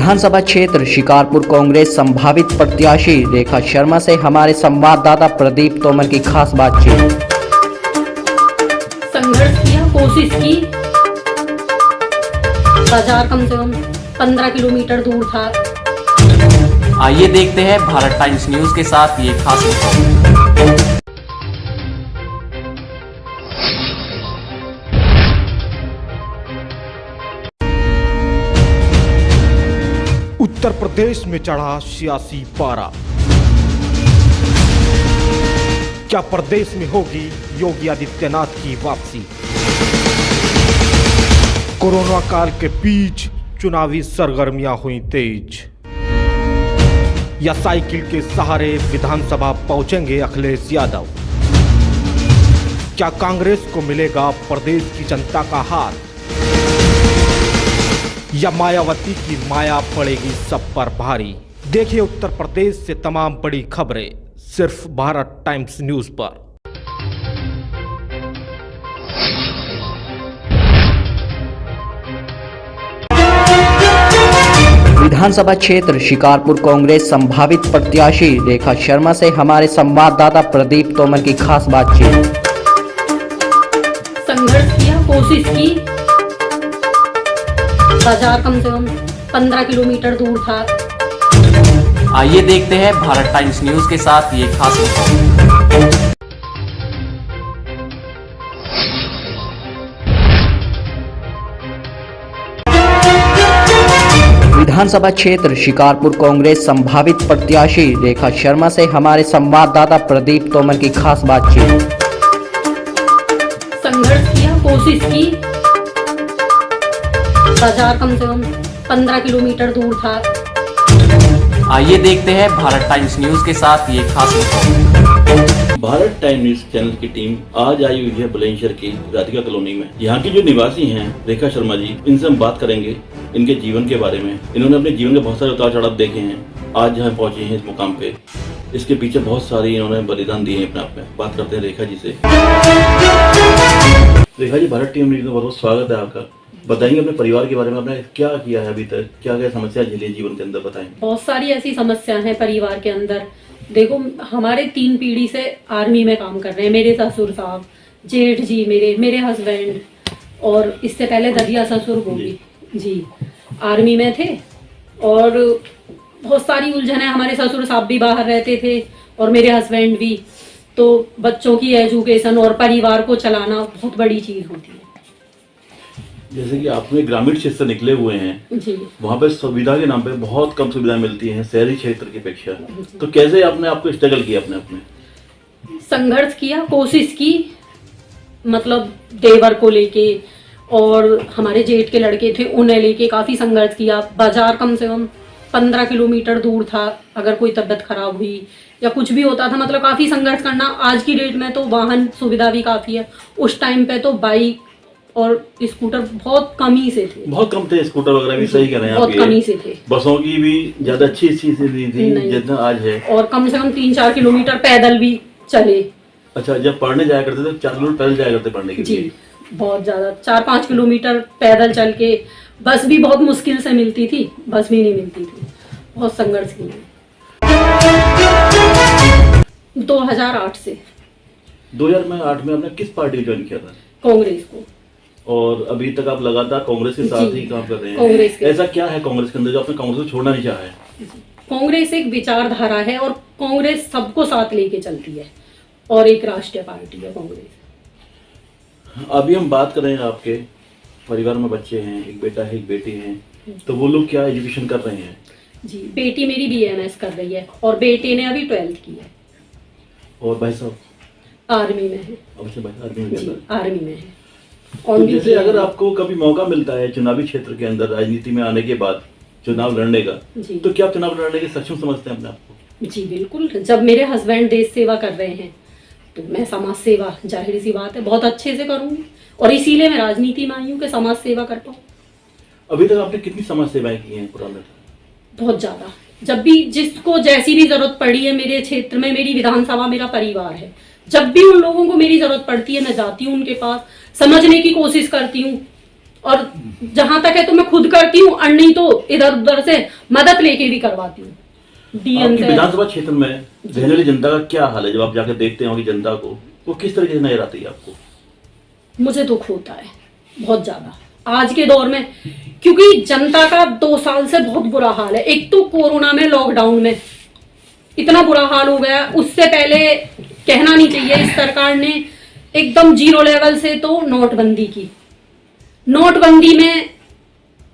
विधानसभा क्षेत्र शिकारपुर कांग्रेस संभावित प्रत्याशी रेखा शर्मा से हमारे संवाददाता प्रदीप तोमर की खास बातचीत। संघर्ष किया, कोशिश की। बाजार कम से कम 15 किलोमीटर दूर था। आइए देखते हैं भारत टाइम्स न्यूज के साथ ये खास रिपोर्ट। उत्तर प्रदेश में चढ़ा सियासी पारा। क्या प्रदेश में होगी योगी आदित्यनाथ की वापसी? कोरोना काल के बीच चुनावी सरगर्मियां हुई तेज। या साइकिल के सहारे विधानसभा पहुंचेंगे अखिलेश यादव? क्या कांग्रेस को मिलेगा प्रदेश की जनता का हाथ, या मायावती की माया पड़ेगी सब पर भारी? देखिए उत्तर प्रदेश से तमाम बड़ी खबरें सिर्फ भारत टाइम्स न्यूज पर। विधानसभा क्षेत्र शिकारपुर कांग्रेस संभावित प्रत्याशी रेखा शर्मा से हमारे संवाददाता प्रदीप तोमर की खास बातचीत। संघर्ष किया, कोशिश की। बाजार कम से कम 15 किलोमीटर दूर था। आइए देखते हैं भारत टाइम्स न्यूज के साथ ये खास रिपोर्ट। विधानसभा क्षेत्र शिकारपुर कांग्रेस संभावित प्रत्याशी रेखा शर्मा से हमारे संवाददाता प्रदीप तोमर की खास बातचीत। संघर्ष किया, कोशिश की। बाजार कम से कम 15 किलोमीटर दूर था। आइए देखते हैं भारत टाइम्स न्यूज के साथ ये खास report. Bharat time news channel की टीम आज आई हुई है बुलंदशहर की राधिका कॉलोनी में। यहाँ की जो निवासी हैं रेखा शर्मा जी, इनसे हम बात करेंगे इनके जीवन के बारे में। इन्होंने अपने जीवन के बहुत सारे उतार चढ़ाव देखे हैं, आज जहाँ पहुंचे हैं इस मुकाम पे, इसके पीछे बहुत सारी इन्होंने बलिदान दिए हैं अपने आप में। बात करते हैं रेखा जी से। रेखा जी, भारत टीम न्यूज में बहुत बहुत स्वागत है आपका। बताएंगे अपने परिवार के बारे में, आपने क्या किया है अभी तक, क्या क्या समस्या झेली जीवन के अंदर, बताएं। बहुत सारी ऐसी समस्याएं हैं परिवार के अंदर। देखो, हमारे 3 पीढ़ी से आर्मी में काम कर रहे हैं। मेरे ससुर साहब, जेठ जी, मेरे हस्बैंड, और इससे पहले ददिया ससुर वो भी जी आर्मी में थे। और बहुत सारी उलझन है। हमारे ससुर साहब भी बाहर रहते थे और मेरे हस्बैंड भी। तो बच्चों की एजुकेशन और परिवार को चलाना बहुत बड़ी चीज होती है। जैसे कि आपने ग्रामीण क्षेत्र से निकले हुए हैं जी, वहाँ पे सुविधा के नाम पे बहुत कम सुविधाएं मिलती हैं शहरी क्षेत्र की अपेक्षा। तो कैसे आपने आपको स्ट्रगल किया अपने आप में? संघर्ष किया, कोशिश की। मतलब देवर को लेके और हमारे जेठ के लड़के थे उन्हें लेके काफी संघर्ष किया। बाजार कम से कम 15 किलोमीटर दूर था। अगर कोई तबीयत खराब हुई या कुछ भी होता था, मतलब काफी संघर्ष करना। आज की डेट में तो वाहन सुविधा भी काफी है। उस टाइम पे तो बाइक और स्कूटर बहुत कम ही से थे। बहुत कम थे स्कूटर वगैरह भी, सही कह रहे हैं आप। बहुत कम ही से थे। बसों की भी ज्यादा अच्छी नहीं थी जितना आज है। और कम से कम 3-4 किलोमीटर पैदल भी चले। अच्छा, जब पढ़ने जाया करते थे 4 किलोमीटर पैदल जाया करते पढ़ने के लिए? जी, बहुत ज्यादा 4-5 किलोमीटर पैदल चल के। बस भी बहुत मुश्किल से मिलती थी, बस भी नहीं मिलती थी। बहुत संघर्ष किया। 2008 से। 2008 में आपने किस पार्टी ज्वाइन किया था? कांग्रेस को। और अभी तक आप लगातार कांग्रेस के साथ ही काम कर रहे हैं? कांग्रेस के। ऐसा क्या है कांग्रेस के अंदर जो आपने कांग्रेस को छोड़ना नहीं चाहा है? कांग्रेस एक विचारधारा है और कांग्रेस सबको साथ लेके चलती है और एक राष्ट्रीय पार्टी है कांग्रेस। अभी हम बात करें आपके परिवार में बच्चे हैं, एक बेटा है, एक बेटी है, तो वो लोग क्या एजुकेशन कर रहे हैं? जी, बेटी मेरी BAMS कर रही है और बेटे ने अभी 12th की है। और भाई साहब आर्मी में है। अच्छा, भाई आर्मी में जी, आर्मी में है। तो जैसे अगर आपको कभी मौका मिलता है चुनावी क्षेत्र के अंदर राजनीति में आने के बाद चुनाव लड़ने का, तो क्या आप चुनाव लड़ने के सक्षम समझते हैं अपने आप को? जी बिल्कुल। जब मेरे हस्बैंड देश सेवा कर रहे हैं तो मैं समाज सेवा, जाहिर सी बात है, बहुत अच्छे से करूंगी। और इसीलिए मैं राजनीति में आई हूँ कि समाज सेवा कर पाऊँ। अभी तक आपने कितनी समाज सेवाएं की हैं पुराने? बहुत ज्यादा। जब भी जिसको जैसी भी जरूरत पड़ी है मेरे क्षेत्र में, मेरी विधानसभा मेरा परिवार है, जब भी उन लोगों को मेरी जरूरत पड़ती है मैं जाती हूँ उनके पास, समझने की कोशिश करती हूँ और जहां तक है तो मैं खुद करती हूँ, और नहीं तो इधर उधर से मदद लेके भी करवाती हूँ डीएम आपकी से। विधानसभा क्षेत्र में रहने वाली जनता का क्या हाल है? जब आप जाकर देखते हैं वहाँ की जनता को, वो किस तरीके से नजर आती है आपको? मुझे दुख होता है बहुत ज्यादा आज के दौर में, क्योंकि जनता का 2 साल से बहुत बुरा हाल है। एक तो कोरोना में, लॉकडाउन में इतना बुरा हाल हो गया, उससे पहले कहना नहीं चाहिए, इस सरकार ने एकदम 0 लेवल से तो नोटबंदी की। नोटबंदी में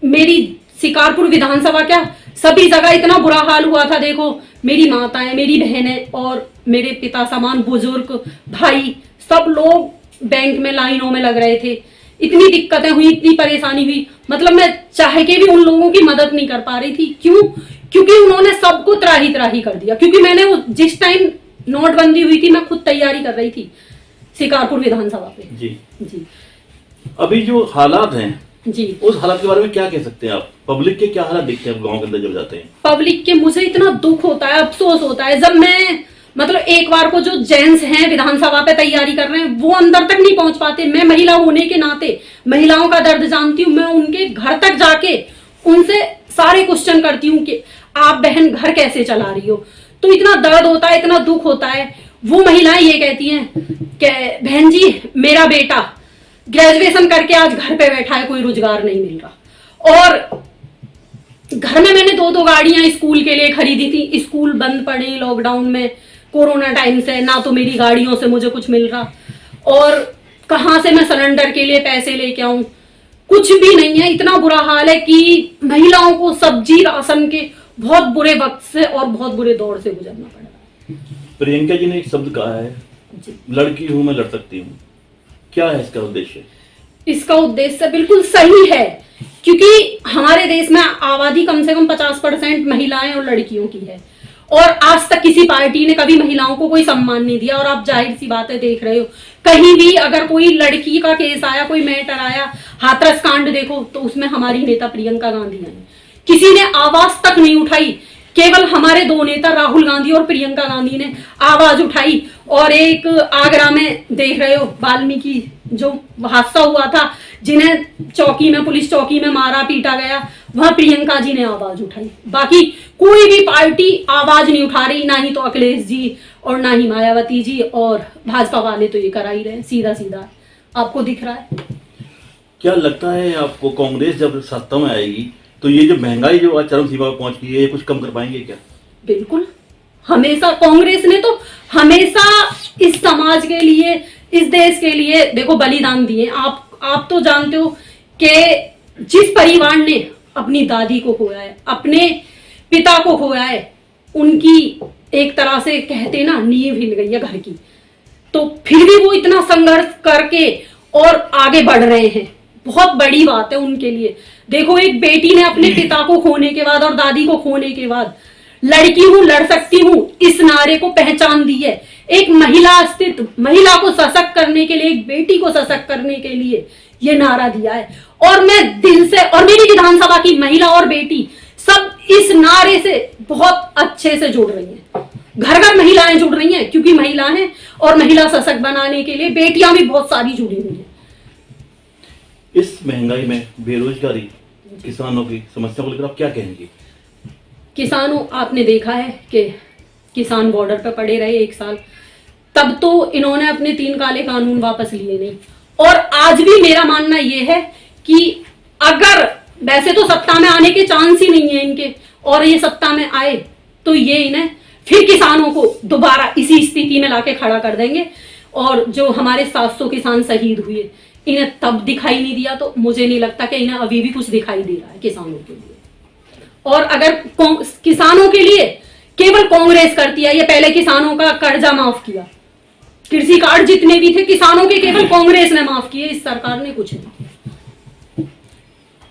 मेरी शिकारपुर विधानसभा क्या सभी जगह इतना बुरा हाल हुआ था। देखो मेरी माताएं, मेरी बहनें और मेरे पिता समान बुजुर्ग भाई सब लोग बैंक में लाइनों में लग रहे थे। इतनी दिक्कतें हुई, इतनी परेशानी हुई, मतलब मैं चाह के भी उन लोगों की मदद नहीं कर पा रही थी। क्यों? क्योंकि उन्होंने सबको त्राही त्राही कर दिया। क्योंकि मैंने जिस टाइम नोटबंदी हुई थी मैं खुद तैयारी कर रही थी शिकारपुर विधानसभा पे। जी अभी जो हालात हैं जी, उस हालात के बारे में क्या कह सकते हैं आप? पब्लिक के क्या हालात दिखते हैं गांव के अंदर जब जाते हैं? पब्लिक के मुझे इतना दुख होता है, अफसोस होता है, जब मैं मतलब एक बार को जो जेंट्स हैं विधानसभा पे तैयारी कर रहे हैं वो अंदर तक नहीं पहुंच पाते। मैं महिला होने के नाते महिलाओं का दर्द जानती हूँ। मैं उनके घर तक जाके उनसे सारे क्वेश्चन करती हूँ कि आप बहन घर कैसे चला रही हो। तो इतना दर्द होता है, इतना दुख होता है। वो महिलाएं ये कहती हैं कि बहन जी मेरा बेटा ग्रेजुएशन करके आज घर पे बैठा है, कोई रोजगार नहीं मिल रहा। और घर में मैंने 2 गाड़ियां स्कूल के लिए खरीदी थी, स्कूल बंद पड़े लॉकडाउन में, कोरोना टाइम से, ना तो मेरी गाड़ियों से मुझे कुछ मिल रहा और कहां से मैं सिलेंडर के लिए पैसे लेके आऊं, कुछ भी नहीं है। इतना बुरा हाल है कि महिलाओं को सब्जी राशन के बहुत बुरे वक्त से और बहुत बुरे दौर से गुजरना पड़ रहा है। प्रियंका जी ने एक शब्द कहा है, लड़की हूं मैं लड़ सकती हूँ। क्या है इसका उद्देश्य? इसका उद्देश्य बिल्कुल सही है, क्योंकि हमारे देश में आबादी कम से कम 50% महिलाएं और लड़कियों की है और आज तक किसी पार्टी ने कभी महिलाओं को कोई सम्मान नहीं दिया। और आप जाहिर सी बातें देख रहे हो, कहीं भी अगर कोई लड़की का केस आया, कोई मैटर आया, हाथरस कांड देखो तो उसमें हमारी नेता प्रियंका गांधी आई, किसी ने आवाज तक नहीं उठाई। केवल हमारे 2 नेता राहुल गांधी और प्रियंका गांधी ने आवाज उठाई। और एक आगरा में देख रहे हो वाल्मीकि जो हादसा हुआ था, जिन्हें चौकी में, पुलिस चौकी में मारा पीटा गया, वहां प्रियंका जी ने आवाज उठाई। बाकी कोई भी पार्टी आवाज नहीं उठा रही, ना ही तो अखिलेश जी और ना ही मायावती जी, और भाजपा वाले तो ये करा ही रहे, सीधा सीधा आपको दिख रहा है। क्या लगता है आपको कांग्रेस जब सत्ता में आएगी तो ये जो महंगाई जो आज चरम सीमा पर पहुंच गई है, ये कुछ कम कर पाएंगे क्या? बिल्कुल, हमेशा कांग्रेस ने तो हमेशा इस समाज के लिए, इस देश के लिए देखो बलिदान दिए। आप तो जानते हो कि जिस परिवार ने अपनी दादी को खोया है, अपने पिता को खोया है, उनकी एक तरह से कहते ना नींव हिल गई है घर की, तो फिर भी वो इतना संघर्ष करके और आगे बढ़ रहे हैं, बहुत बड़ी बात है उनके लिए। देखो एक बेटी ने अपने पिता को खोने के बाद और दादी को खोने के बाद लड़की हूं लड़ सकती हूं इस नारे को पहचान दी है। एक महिला अस्तित्व, महिला को सशक्त करने के लिए, एक बेटी को सशक्त करने के लिए ये नारा दिया है। और मैं दिल से, और मेरी विधानसभा की महिला और बेटी सब इस नारे से बहुत अच्छे से जुड़ रही हैं। घर घर महिलाएं जुड़ रही हैं, क्योंकि महिला हैं और महिला सशक्त बनाने के लिए बेटियां भी बहुत सारी जुड़ी हुई हैं। इस महंगाई में बेरोजगारी, किसानों की समस्या को लेकर आप क्या कहेंगे? किसानों, आपने देखा है कि किसान बॉर्डर पर पड़े रहे 1 साल, तब तो इन्होंने अपने 3 काले कानून वापस लिए नहीं। और आज भी मेरा मानना यह है कि अगर, वैसे तो सत्ता में आने के चांस ही नहीं है इनके, और ये सत्ता में आए तो ये इन्हें फिर किसानों को दोबारा इसी स्थिति में लाके खड़ा कर देंगे। और जो हमारे 700 किसान शहीद हुए, इन्हें तब दिखाई नहीं दिया, तो मुझे नहीं लगता कि इन्हें अभी भी कुछ दिखाई दे रहा है किसानों के लिए। और अगर किसानों के लिए केवल कांग्रेस करती है, ये पहले किसानों का कर्जा माफ किया, कृषि कार्ड जितने भी थे किसानों के केवल कांग्रेस ने माफ किए, इस सरकार ने कुछ नहीं।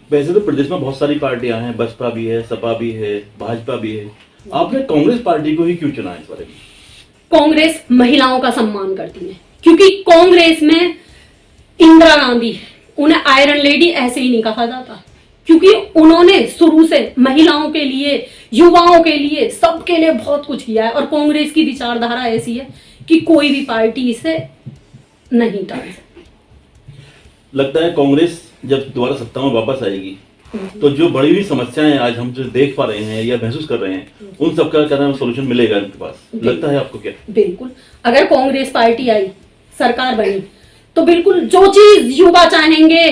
वैसे तो प्रदेश में बहुत सारी पार्टियां हैं, बसपा भी है, सपा भी है, भाजपा भी है, आपने कांग्रेस पार्टी को ही क्यों चुना इस बारे में? कांग्रेस महिलाओं का सम्मान करती है, क्योंकि कांग्रेस में इंदिरा गांधी, उन्हें आयरन लेडी ऐसे ही नहीं कहा जाता, क्योंकि उन्होंने शुरू से महिलाओं के लिए, युवाओं के लिए, सबके लिए बहुत कुछ किया है। और कांग्रेस की विचारधारा ऐसी है कि कोई भी पार्टी इसे नहीं टाल सकती। लगता है कांग्रेस जब दोबारा सत्ता में वापस आएगी तो जो बड़ी हुई समस्याएं आज हम जो देख पा रहे हैं या महसूस कर रहे हैं उन सबका क्या नाम सोल्यूशन मिलेगा इनके पास, लगता है आपको? क्या बिल्कुल, अगर कांग्रेस पार्टी आई, सरकार बनी, तो बिल्कुल जो चीज युवा चाहेंगे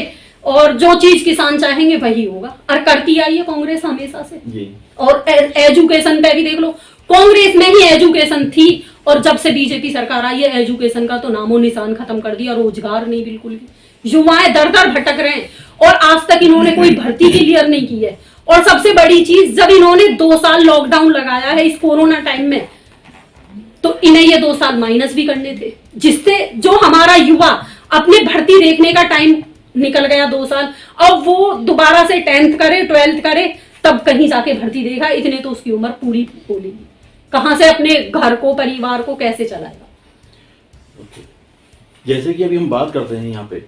और जो चीज किसान चाहेंगे वही होगा। और करती आई है कांग्रेस हमेशा से जी। और एजुकेशन पे भी देख लो, कांग्रेस में ही एजुकेशन थी और जब से बीजेपी सरकार आई है एजुकेशन का तो नामो निशान खत्म कर दिया, रोजगार नहीं बिल्कुल भी। युवाएं दर दर भटक रहे हैं और आज तक इन्होंने कोई भर्ती क्लियर नहीं की है। और सबसे बड़ी चीज, जब इन्होंने 2 साल लॉकडाउन लगाया है इस कोरोना टाइम में, तो इन्हें ये 2 साल माइनस भी करने थे, जिससे जो हमारा युवा अपने भर्ती देखने का टाइम निकल गया 2 साल, अब वो दोबारा से 10th करे 12th करे तब कहीं जाके भर्ती देगा, इतने तो उसकी उम्र पूरी होगी, कहां से अपने घर को परिवार को कैसे चलाएगा। जैसे कि अभी हम बात करते हैं यहाँ पे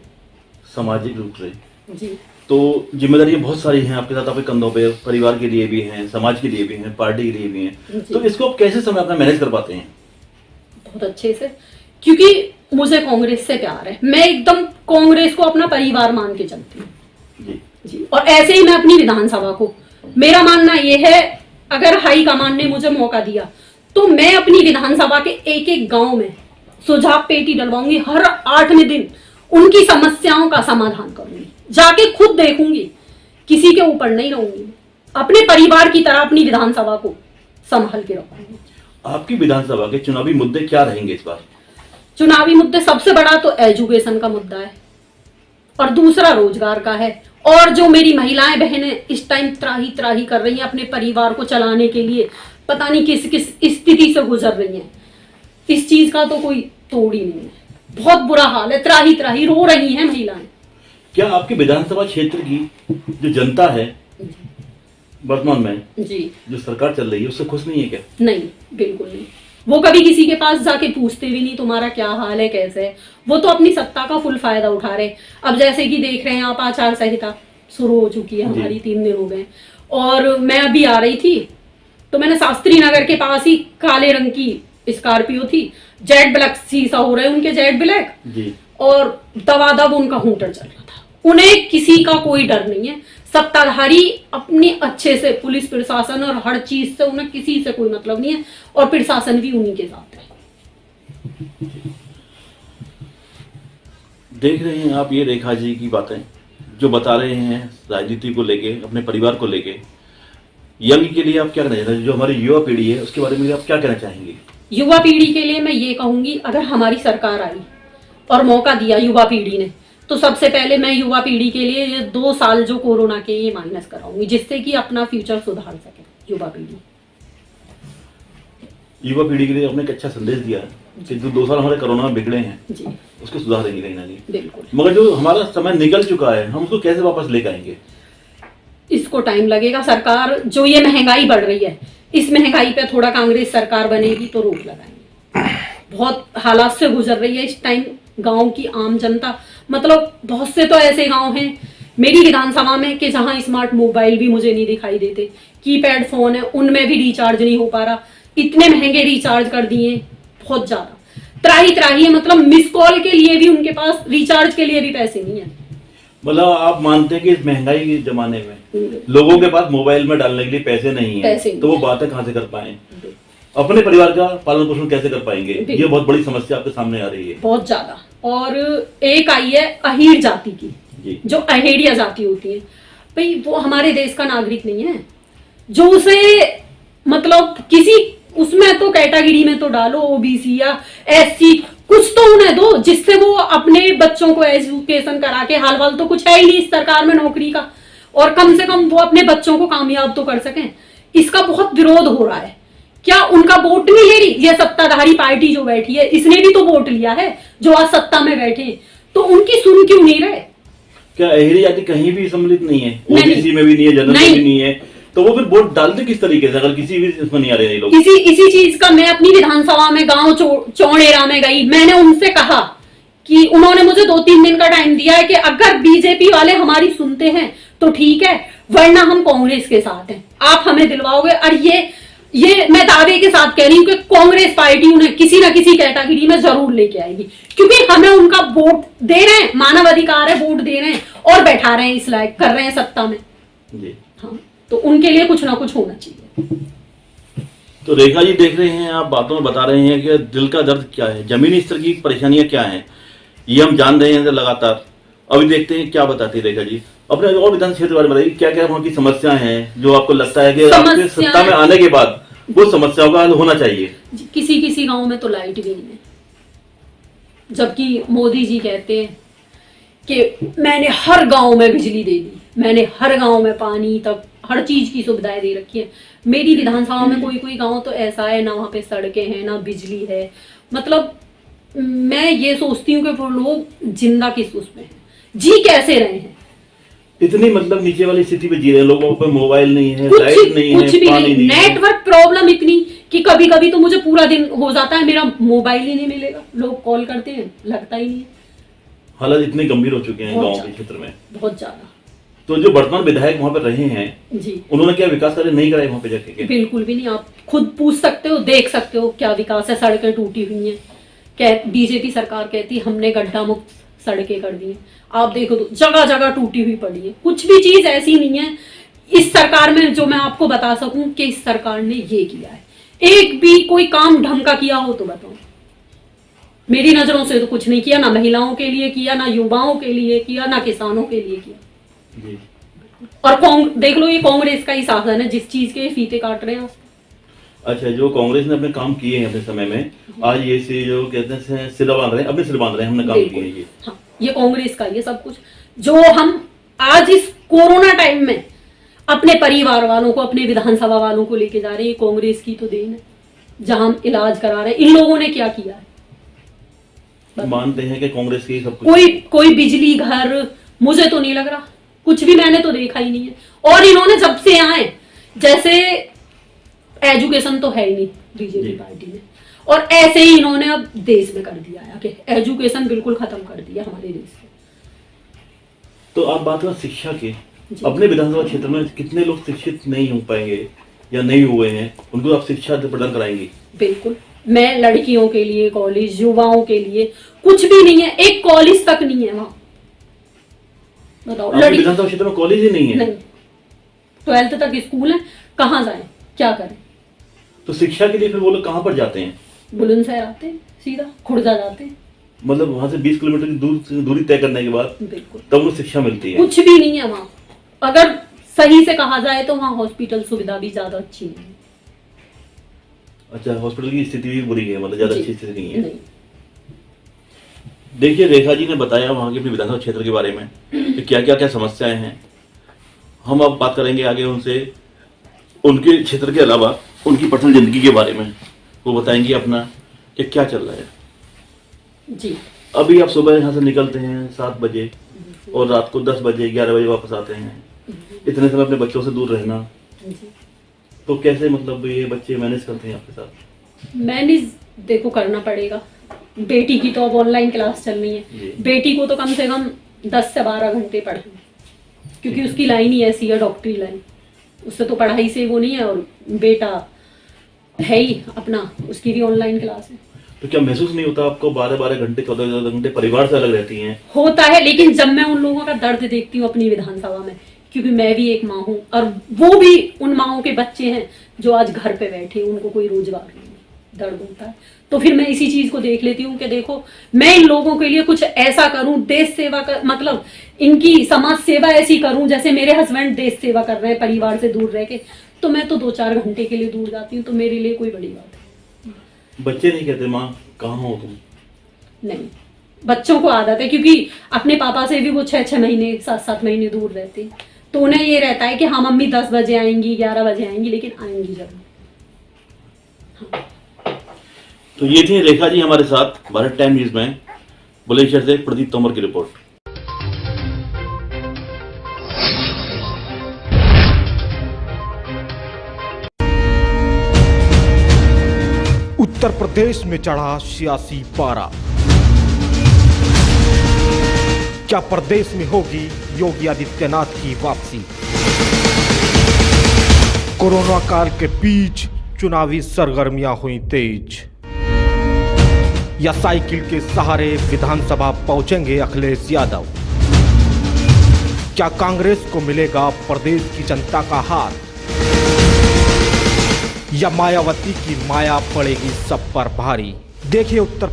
सामाजिक रूप से, जी, तो जिम्मेदारियां बहुत सारी हैं आपके साथ, आपके कंधों पे, परिवार के लिए भी हैं, समाज के लिए भी हैं, पार्टी के लिए भी हैं, तो इसको आप कैसे समय अपना मैनेज कर पाते हैं? बहुत अच्छे से, क्योंकि मुझे कांग्रेस से प्यार है, मैं एकदम कांग्रेस को अपना परिवार मान के चलती हूँ। जी जी, और ऐसे ही मैं अपनी विधानसभा को, मेरा मानना यह है अगर हाई कमान ने मुझे मौका दिया तो मैं अपनी विधानसभा के एक एक गांव में सुझाव पेटी डलवाऊंगी, हर 8वें दिन उनकी समस्याओं का समाधान करूंगी, जाके खुद देखूंगी, किसी के ऊपर नहीं रहूंगी, अपने परिवार की तरह अपनी विधानसभा को संभाल के रखूंगी। आपकी विधानसभा के चुनावी मुद्दे क्या रहेंगे इस बार? चुनावी मुद्दे सबसे बड़ा तो एजुकेशन का मुद्दा है और दूसरा रोजगार का है। और जो मेरी महिलाएं बहनें इस टाइम त्राही त्राही कर रही हैं अपने परिवार को चलाने के लिए, पता नहीं किस किस स्थिति से गुजर रही हैं, इस चीज का तो कोई तोड़ ही नहीं है, बहुत बुरा हाल है, त्राही त्राही रो रही हैं महिलाएं। क्या आपके विधानसभा क्षेत्र की जो जनता है वर्तमान में, जी, जो सरकार चल रही है, उससे खुश नहीं है क्या? नहीं, बिल्कुल नहीं। वो कभी किसी के पास जाके पूछते भी नहीं तुम्हारा क्या हाल है, कैसे है, वो तो अपनी सत्ता का फुल फायदा उठा रहे। अब जैसे कि देख रहे हैं आप, आचार संहिता शुरू हो चुकी है हमारी, 3 दिन हो गए, और मैं अभी आ रही थी तो मैंने शास्त्री नगर के पास ही काले रंग की स्कॉर्पियो थी, जेट ब्लैक शीशा हो रहे उनके, जेट ब्लैक जी, और दबादब उनका हूटर चल रहा था। उन्हें किसी का कोई डर नहीं है, सत्ताधारी अपने अच्छे से, पुलिस प्रशासन और हर चीज से उन्हें किसी से कोई मतलब नहीं है, और प्रशासन भी उन्हीं के साथ है। देख रहे हैं आप ये रेखा जी की बातें जो बता रहे हैं राजनीति को लेके, अपने परिवार को लेके। यंग के लिए आप क्या कहना चाहते हैं, जो हमारी युवा पीढ़ी है उसके बारे में आप क्या कहना चाहेंगे? युवा पीढ़ी के लिए मैं ये कहूंगी, अगर हमारी सरकार आई और मौका दिया युवा पीढ़ी ने, तो सबसे पहले मैं युवा पीढ़ी के लिए ये 2 साल जो कोरोना के ये माइनस कराऊंगी, जिससे कि अपना फ्यूचर सुधार सके युवा पीढ़ी। युवा पीढ़ी के लिए आपने एक अच्छा संदेश दिया है कि जो 2 साल हमारे कोरोना में बिगड़े हैं जी, उसको सुधारेंगे कहीं ना कहीं। बिल्कुल, मगर जो हमारा समय निकल चुका है हम उसको कैसे वापस लेकर आएंगे? इसको टाइम लगेगा। सरकार जो ये महंगाई बढ़ रही है, इस महंगाई पे थोड़ा कांग्रेस सरकार बनेगी तो रोक लगाएंगे। बहुत हालात से गुजर रही है इस टाइम गांव की आम जनता, मतलब बहुत से तो ऐसे गांव हैं मेरी विधानसभा में कि जहां स्मार्ट मोबाइल भी मुझे नहीं दिखाई देते, कीपैड फोन है उनमें भी रिचार्ज नहीं हो पा रहा, इतने महंगे रिचार्ज कर दिए, बहुत ज्यादा त्राही त्राही है, मतलब मिस कॉल के लिए भी उनके पास, रिचार्ज के लिए भी पैसे नहीं है। मतलब आप मानते हैं कि इस महंगाई के जमाने में लोगों के पास मोबाइल में डालने के लिए पैसे नहीं है, तो वो बातें कहाँ से कर पाए, अपने परिवार का पालन पोषण कैसे कर पाएंगे? ये बहुत बड़ी समस्या आपके सामने आ रही है, बहुत ज्यादा। और एक आई है अहीर जाति की, जो अहेड़िया जाति होती है, भाई वो हमारे देश का नागरिक नहीं है, जो उसे मतलब किसी उसमें तो कैटेगरी में तो डालो, ओबीसी या एससी, कुछ तो उन्हें दो जिससे वो अपने बच्चों को एजुकेशन करा के, हाल वाल तो कुछ है ही नहीं इस सरकार में नौकरी का, और कम से कम वो अपने बच्चों को कामयाब तो कर सकें। इसका बहुत विरोध हो रहा है। क्या उनका वोट नहीं ले रही ये सत्ताधारी पार्टी जो बैठी है? इसने भी तो वोट लिया है जो आज सत्ता में बैठे, तो उनकी सुन क्यों नहीं रहे? क्या अहेरी जाति कहीं भी सम्मिलित नहीं है? ओबीसी में भी नहीं है, जनरल में भी नहीं है, तो वो फिर वोट डालते किस तरीके से अगर किसी भी इसमें नहीं आ रहे लोग? इसी चीज का मैं अपनी विधानसभा में गांव चौड़ेरा में गई, मैंने उनसे कहा कि उन्होंने मुझे 2-3 दिन का टाइम दिया है कि अगर बीजेपी वाले हमारी सुनते हैं तो ठीक है, वरना हम कांग्रेस के साथ हैं, आप हमें दिलवाओगे। और ये मैं दावे के साथ कह रही हूँ कि कांग्रेस पार्टी उन्हें किसी ना किसी कैटेगरी में जरूर लेके आएगी, क्योंकि हमें उनका वोट दे रहे हैं, मानव अधिकार है, वोट दे रहे हैं, और बैठा रहे हैं, इस लायक कर रहे हैं सत्ता में। जी। हाँ, तो उनके लिए कुछ ना कुछ होना चाहिए। तो रेखा जी, देख रहे हैं आप बातों में बता रहे हैं कि दिल का दर्द क्या है, जमीनी स्तर की परेशानियां क्या हैं, ये हम जान रहे हैं लगातार। अभी देखते हैं क्या बताती है रेखा जी। अपने और विधान क्षेत्र के बारे में बताइए, क्या क्या वहाँ की समस्याएं हैं जो आपको लगता है कि आपके सत्ता में आने के बाद वो समस्याओं का हल होना चाहिए? किसी किसी गांव में तो लाइट भी नहीं है, जबकि मोदी जी कहते हैं कि मैंने हर गांव में बिजली दे दी, मैंने हर गांव में पानी तक हर चीज की सुविधाएं दे रखी है। मेरी विधानसभा में कोई कोई गांव तो ऐसा है ना, वहां पे सड़कें हैं ना बिजली है। मतलब मैं ये सोचती हूँ कि वो लोग जिंदा किस उसमें हैं, जी कैसे रहे हैं। इतनी मतलब नीचे वाली स्थिति पे जी रहे हैं, लोगों पे मोबाइल नहीं है, कुछ लाइट नहीं कुछ है, भी पानी नहीं है। नेटवर्क प्रॉब्लम इतनी कि कभी कभी तो मुझे पूरा दिन हो जाता है, मेरा मोबाइल ही नहीं मिलेगा, लोग कॉल करते हैं लगता ही नहीं है। हालात इतने गंभीर हो चुके हैं बहुत गांव के ज्यादा। क्षेत्र में। बहुत ज्यादा। तो जो वर्तमान विधायक वहां पर रहे हैं जी, उन्होंने क्या विकास कार्य नहीं कराए वहां पे जाके के? बिल्कुल भी नहीं। आप खुद पूछ सकते हो, देख सकते हो क्या विकास है। सड़कें टूटी हुई हैं, बीजेपी सरकार कहती है हमने गड्ढा मुक्त सड़कें कर दी हैं। आप देखो तो जगह जगह टूटी हुई पड़ी है। कुछ भी चीज ऐसी नहीं है इस सरकार में जो मैं आपको बता सकूं कि इस सरकार ने ये किया है। एक भी कोई काम ढंग का किया हो तो बताओ। मेरी नजरों से तो कुछ नहीं किया, ना महिलाओं के लिए किया, ना युवाओं के लिए किया, ना किसानों के लिए किया। जी। और देख लो, ये कांग्रेस का ही शासन है जिस चीज के फीते काट रहे हैं। अच्छा, जो कांग्रेस ने अपने काम किए हैं अपने समय में, आज ये से जो कहते हैं सिरा बांध रहे हैं, अपने सिर बांध रहे हैं, हमने काम किए हैं ये। हाँ, ये कांग्रेस का ये सब कुछ जो हम आज इस कोरोना टाइम में अपने परिवार वालों को, अपने विधानसभा वालों को लेके जा रहे हैं, ये कांग्रेस की तो देन है। जहां हम इलाज करा रहे हैं, इन लोगों ने क्या किया है? मानते हैं कि कांग्रेस की सब कुछ। कोई बिजली घर मुझे तो नहीं लग रहा, कुछ भी मैंने तो देखा ही नहीं है। और इन्होंने जब से आए, जैसे एजुकेशन तो है ही नहीं बीजेपी पार्टी में, और ऐसे ही इन्होंने अब देश में कर दिया है कि एजुकेशन बिल्कुल खत्म कर दिया हमारे देश में। तो आप बात करें शिक्षा की, अपने विधानसभा क्षेत्र में कितने लोग शिक्षित नहीं हो पाएंगे या नहीं हुए हैं, उनको आप शिक्षा प्रदान कराएंगी? बिल्कुल, मैं लड़कियों के लिए कॉलेज, युवाओं के लिए कुछ भी नहीं है, एक कॉलेज तक नहीं है वहां। बताओ, विधानसभा क्षेत्र में कॉलेज ही नहीं है? नहीं, 12th तक स्कूल है, कहाँ जाए, क्या करें? तो शिक्षा के लिए फिर वो लोग कहाँ पर जाते हैं? बुलंदशहर आते हैं, सीधा खुर्जा जाते हैं। मतलब वहां से 20 किलोमीटर की दूरी तय करने के बाद बिल्कुल तब उन्हें शिक्षा मिलती है? कुछ भी नहीं है वहाँ। अगर सही से कहा जाए तो वहाँ हॉस्पिटल सुविधा भी ज्यादा अच्छी नहीं है। अच्छा, हॉस्पिटल की स्थिति भी बुरी है, मतलब ज्यादा जी, अच्छी स्थिति नहीं है। नहीं। देखिए, रेखा जी ने बताया वहाँ के अपने विधानसभा क्षेत्र के बारे में कि क्या क्या समस्याएं हैं। हम अब बात करेंगे आगे उनसे, उनके क्षेत्र के अलावा उनकी पर्सनल जिंदगी के बारे में। वो बताएंगे अपना कि क्या चल रहा है। जी, अभी आप सुबह यहाँ से निकलते हैं 7 बजे और रात को 10 बजे 11 बजे वापस आते हैं। इतने समय अपने बच्चों से दूर रहना, जी। तो कैसे मतलब ये बच्चे मैनेज करते हैं आपके साथ? मैनेज देखो करना पड़ेगा। बेटी की तो अब ऑनलाइन क्लास चल रही है, बेटी को तो कम से कम 10 से 12 घंटे पढ़ाएं, क्योंकि उसकी लाइन ही ऐसी है, डॉक्टरी लाइन। उससे तो पढ़ाई से वो नहीं है, और बेटा है ही अपना, उसकी भी ऑनलाइन क्लास है। तो क्या महसूस नहीं होता आपको 12-12 घंटे 14 घंटे परिवार से अलग रहती हैं? होता है, लेकिन जब मैं उन लोगों का दर्द देखती हूँ अपनी विधानसभा में, क्योंकि मैं भी एक माँ हूँ और वो भी उन माँओं के बच्चे हैं जो आज घर पे बैठे, उनको कोई रोजगार नहीं है, दर्द होता है। तो फिर मैं इसी चीज को देख लेती हूँ कि देखो, मैं इन लोगों के लिए कुछ ऐसा करूं, देश सेवा कर, मतलब इनकी समाज सेवा ऐसी करूं जैसे मेरे हस्बैंड देश सेवा कर रहे हैं परिवार से दूर रह के। तो मैं तो 2-4 घंटे के लिए दूर जाती हूँ, तो मेरे लिए कोई बड़ी बात है। बच्चे नहीं कहते माँ कहाँ हो तुम? नहीं, बच्चों को आदत है, क्योंकि अपने पापा से भी वो 6-6 महीने 7-7 महीने दूर रहते हैं, तो उन्हें ये रहता है कि हाँ मम्मी 10 बजे आएंगी, 11 बजे आएंगी, लेकिन आएंगी जरूर। तो ये थी रेखा जी हमारे साथ भारत टाइम न्यूज में। बुलंदशहर से प्रदीप तोमर की रिपोर्ट। उत्तर प्रदेश में चढ़ा सियासी पारा। क्या प्रदेश में होगी योगी आदित्यनाथ की वापसी? कोरोना काल के बीच चुनावी सरगर्मियां हुई तेज, या साइकिल के सहारे विधानसभा पहुंचेंगे अखिलेश यादव? क्या कांग्रेस को मिलेगा प्रदेश की जनता का हाथ, या मायावती की माया पड़ेगी सब पर भारी? देखिए उत्तर